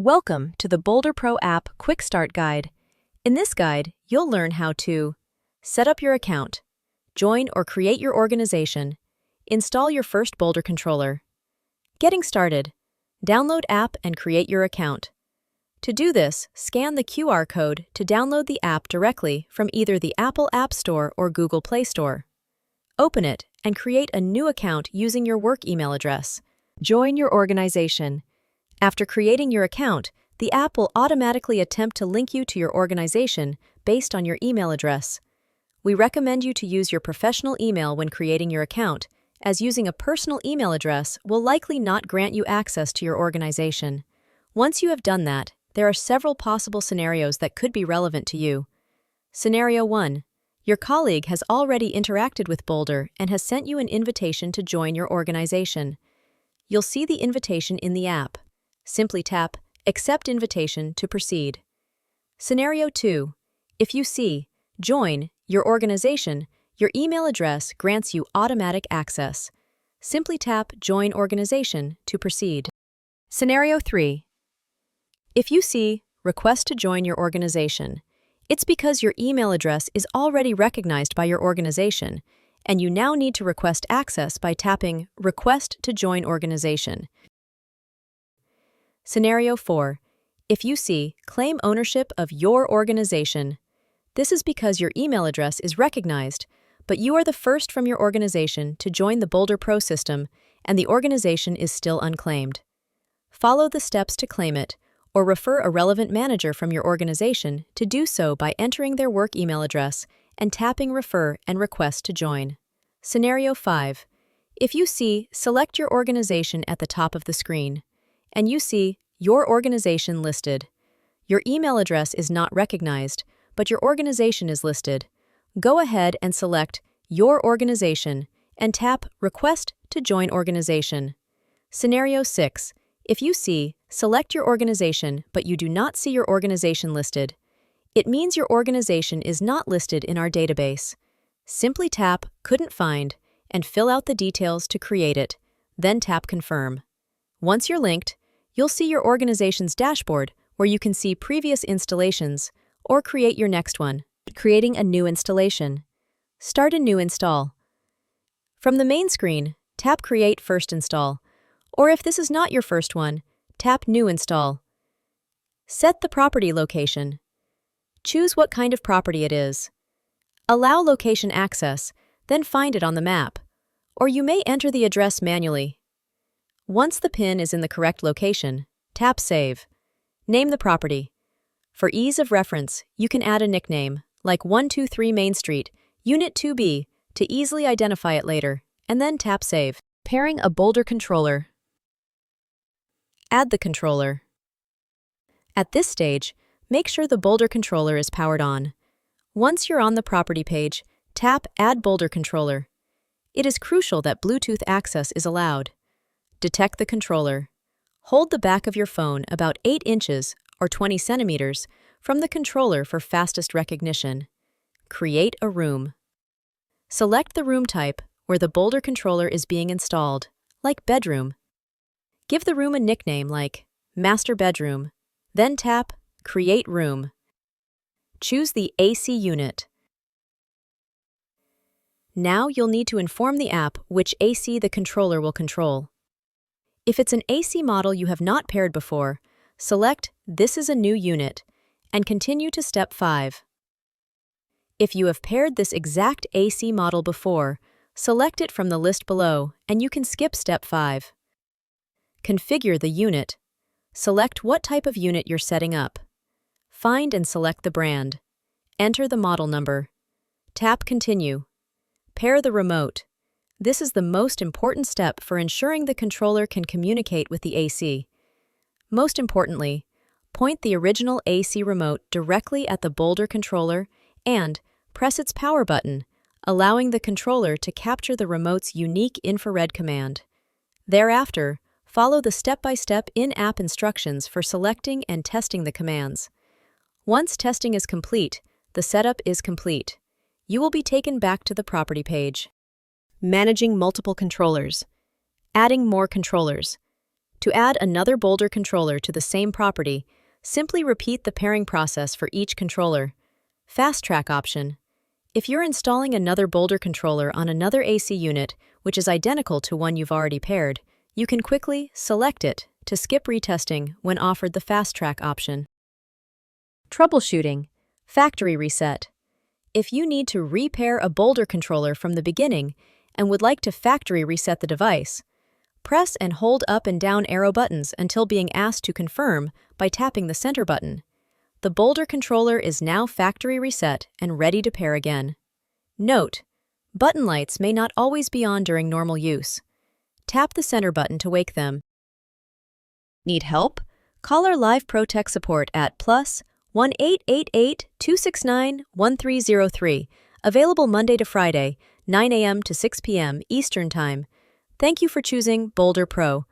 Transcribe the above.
Welcome to the Boldr Pro app Quick Start Guide. In this guide, you'll learn how to set up your account, join or create your organization, install your first Boldr controller. Getting started, download app and create your account. To do this, scan the QR code to download the app directly from either the Apple App Store or Google Play Store. Open it and create a new account using your work email address. Join your organization. After creating your account, the app will automatically attempt to link you to your organization based on your email address. We recommend you to use your professional email when creating your account, as using a personal email address will likely not grant you access to your organization. Once you have done that, there are several possible scenarios that could be relevant to you. Scenario 1. Your colleague has already interacted with Boldr and has sent you an invitation to join your organization. You'll see the invitation in the app. Simply tap Accept Invitation to proceed. Scenario 2. If you see Join your organization, your email address grants you automatic access. Simply tap Join Organization to proceed. Scenario 3. If you see Request to join your organization, it's because your email address is already recognized by your organization, and you now need to request access by tapping Request to join organization. Scenario 4. If you see Claim ownership of your organization, this is because your email address is recognized, but you are the first from your organization to join the Boldr Pro system, and the organization is still unclaimed. Follow the steps to claim it, or refer a relevant manager from your organization to do so by entering their work email address and tapping Refer and Request to join. Scenario 5. If you see Select your organization at the top of the screen, and you see Your organization listed. Your email address is not recognized, but your organization is listed. Go ahead and select Your organization and tap Request to join organization. Scenario 6. If you see Select your organization but you do not see your organization listed, it means your organization is not listed in our database. Simply tap Couldn't find and fill out the details to create it, then tap Confirm. Once you're linked, you'll see your organization's dashboard where you can see previous installations or create your next one. Creating a new installation. Start a new install. From the main screen, tap Create First Install, or if this is not your first one, tap New Install. Set the property location. Choose what kind of property it is. Allow location access, then find it on the map, or you may enter the address manually. Once the PIN is in the correct location, tap Save. Name the property. For ease of reference, you can add a nickname, like 123 Main Street, Unit 2B, to easily identify it later, and then tap Save. Pairing a Boldr controller. Add the controller. At this stage, make sure the Boldr controller is powered on. Once you're on the property page, tap Add Boldr controller. It is crucial that Bluetooth access is allowed. Detect the controller. Hold the back of your phone about 8 inches or 20 centimeters from the controller for fastest recognition. Create a room. Select the room type where the Boldr controller is being installed, like bedroom. Give the room a nickname like Master Bedroom, then tap Create Room. Choose the AC unit. Now you'll need to inform the app which AC the controller will control. If it's an AC model you have not paired before, select This is a new unit and continue to Step 5. If you have paired this exact AC model before, select it from the list below and you can skip Step 5. Configure the unit. Select what type of unit you're setting up. Find and select the brand. Enter the model number. Tap Continue. Pair the remote. This is the most important step for ensuring the controller can communicate with the AC. Most importantly, point the original AC remote directly at the Boldr controller and press its power button, allowing the controller to capture the remote's unique infrared command. Thereafter, follow the step-by-step in-app instructions for selecting and testing the commands. Once testing is complete, the setup is complete. You will be taken back to the property page. Managing multiple controllers. Adding more controllers. To add another Boldr controller to the same property, simply repeat the pairing process for each controller. Fast Track option. If you're installing another Boldr controller on another AC unit, which is identical to one you've already paired, you can quickly select it to skip retesting when offered the Fast Track option. Troubleshooting. Factory Reset. If you need to repair a Boldr controller from the beginning and would like to factory reset the device, press and hold up and down arrow buttons until being asked to confirm by tapping the center button. The Boldr controller is now factory reset and ready to pair again. Note: button lights may not always be on during normal use. Tap the center button to wake them. Need help? Call our live Pro Tech support at +1-888-269-1303, available Monday to Friday, 9 a.m. to 6 p.m. Eastern Time. Thank you for choosing Boldr Pro.